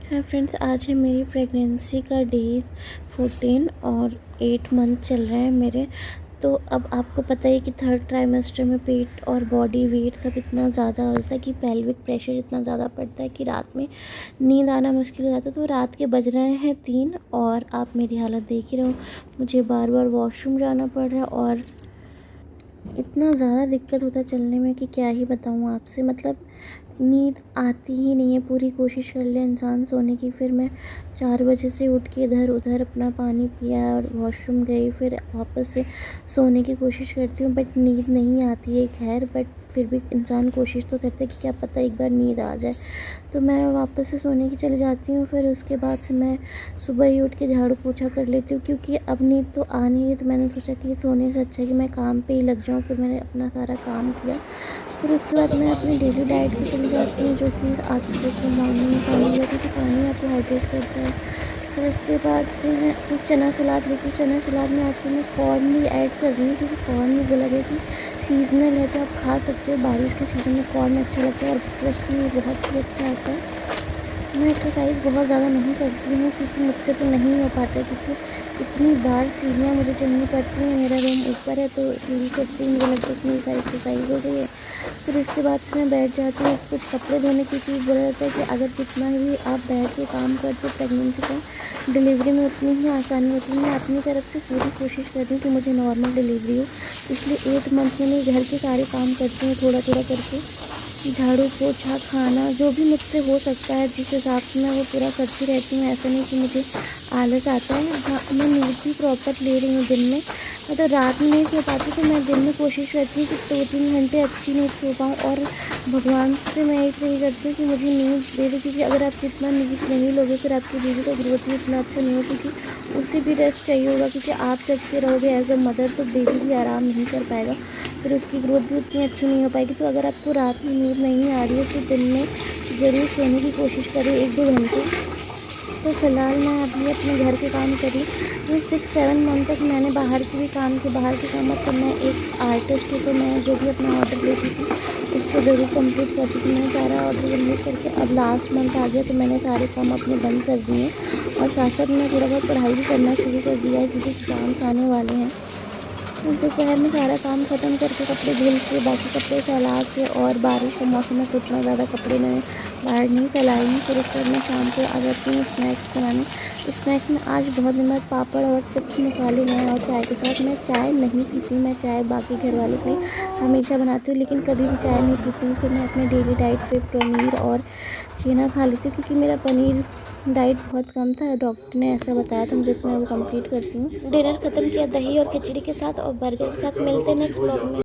Hi friends, आज है मेरी प्रेगनेंसी का डे 14 और 8 मंथ चल रहे हैं मेरे। तो अब आपको पता है कि थर्ड ट्राइमेस्टर में पेट और बॉडी वेट सब इतना ज़्यादा होता है कि पेल्विक प्रेशर इतना ज़्यादा पड़ता है कि रात में नींद आना मुश्किल हो जाता है। तो रात के बज रहे हैं 3 और आप मेरी हालत देख ही रहे हो। मुझे बार बार वॉशरूम जाना पड़ रहा है और इतना ज़्यादा दिक्कत होता है चलने में कि क्या ही बताऊँ आपसे। मतलब नींद आती ही नहीं है। पूरी कोशिश कर ले इंसान सोने की, फिर मैं 4 बजे से उठ के इधर उधर अपना पानी पिया और वॉशरूम गई, फिर वापस से सोने की कोशिश करती हूँ बट नींद नहीं आती है। खैर बट फिर भी इंसान कोशिश तो करता है कि क्या पता एक बार नींद आ जाए। तो मैं वापस से सोने की चली जाती हूँ। फिर उसके बाद से मैं सुबह ही उठ के झाड़ू पोछा कर लेती हूँ क्योंकि अब नींद तो आ नहीं है। तो मैंने सोचा कि सोने से अच्छा है कि मैं काम पे ही लग जाऊँ। फिर मैंने अपना सारा काम किया। फिर उसके बाद मैं अपनी डेली डाइट पे चली जाती हूँ, जो कि आज सुबह मॉर्निंग में पानी लिया क्योंकि पानी आपको हाइड्रेट करता है। फिर उसके बाद फिर मैं चना सलाद लेती हूँ। चना सलाद में आजकल मैं कॉर्न भी ऐड कर रही हूँ क्योंकि कॉर्न में बोला गया कि सीजनल है तो आप खा सकते हो। बारिश के सीज़न में कॉर्न अच्छा लगता है और ब्रेकफास्ट में बहुत ही अच्छा आता है। मैं एक्सरसाइज़ बहुत ज़्यादा नहीं करती हूँ क्योंकि मुझसे तो नहीं हो पाता है, क्योंकि इतनी बार सीढ़ियाँ मुझे चढ़नी पड़ती हैं। मेरा रूम ऊपर है तो सीढ़ी चढ़ती ही मुझे लगता है इतनी सारी एक्सरसाइज हो गई है। फिर इसके बाद से मैं बैठ जाती हूँ। कुछ कपड़े धोने की चीज़ बोला जाता है कि अगर जितना भी आप बैठ के काम करते हो प्रेगनेंसी का, डिलीवरी में उतनी ही आसानी होती है। मैं अपनी तरफ से पूरी कोशिश करती हूँ कि मुझे नॉर्मल डिलीवरी हो, इसलिए 8 मंथ में मैं घर के सारे काम करती हूँ थोड़ा थोड़ा करके। झाड़ू पोछा खाना जो भी मुझसे हो सकता है जिस हिसाब से मैं वो पूरा करती रहती हूँ। ऐसा नहीं कि मुझे आलस आता है। हाँ, मैं नींद भी प्रॉपर ले रही हूँ दिन में। मतलब रात में नहीं सो पाती तो मैं दिन में कोशिश करती हूँ कि 2-3 घंटे अच्छी नींद सो पाऊँ। और भगवान से मैं एक प्रे करती हूँ कि मुझे नींद दे दे, क्योंकि अगर आप जितना नींद नहीं लोगे फिर आपकी बेबी का ग्रोथ भी इतना अच्छा नहीं हो, क्योंकि उसे भी रेस्ट चाहिए होगा। क्योंकि आप जग के रहोगे एज अ मदर तो बेबी भी आराम नहीं कर पाएगा, फिर उसकी ग्रोथ भी उतनी अच्छी नहीं हो पाएगी। तो अगर आपको रात में नींद नहीं आ रही है तो दिन में ज़रूर सोने की कोशिश करें 1-2 घंटे। तो फ़िलहाल मैं अभी अपने घर के काम करी। ये 6-7 मंथ तक मैंने बाहर के भी काम किए। बाहर के काम मतलब मैं एक आर्टिस्ट हूँ तो मैं जो भी अपना ऑर्डर लेती थी उसको ज़रूर कंप्लीट करती थी। मैंने सारा ऑर्डर कंप्लीट करके अब लास्ट मंथ आ गया तो मैंने सारे काम अपने बंद कर दिए और साथ साथ मैं थोड़ा बहुत पढ़ाई भी करना शुरू कर दिया है क्योंकि एग्ज़ाम्स आने वाले हैं। दोपहर में सारा काम ख़त्म करके कपड़े धुल के बाकी कपड़े फैला के, और बारिश का मौसम है तो उतना ज़्यादा कपड़े मैंने बाहर नहीं फैलाए हैं। फिर उसके बाद मैं शाम को आ जाती हूँ स्नैक्स बनाने। स्नैक्स में आज बहुत दिन बाद पापड़ और चिप्स निकाले गए हैं और चाय के साथ। मैं चाय नहीं पीती, मैं चाय बाकी घर वालों के लिए हमेशा बनाती हूँ लेकिन कभी भी चाय नहीं पीती हूँ। फिर मैं अपने डेली डाइट पे पनीर और छेना खा लेती हूँ क्योंकि मेरा पनीर डाइट बहुत कम था, डॉक्टर ने ऐसा बताया था मुझे, तो मैं वो कंप्लीट करती हूँ। डिनर ख़त्म किया दही और खिचड़ी के साथ और बर्गर के साथ। मिलते हैं नेक्स्ट ब्लॉग में।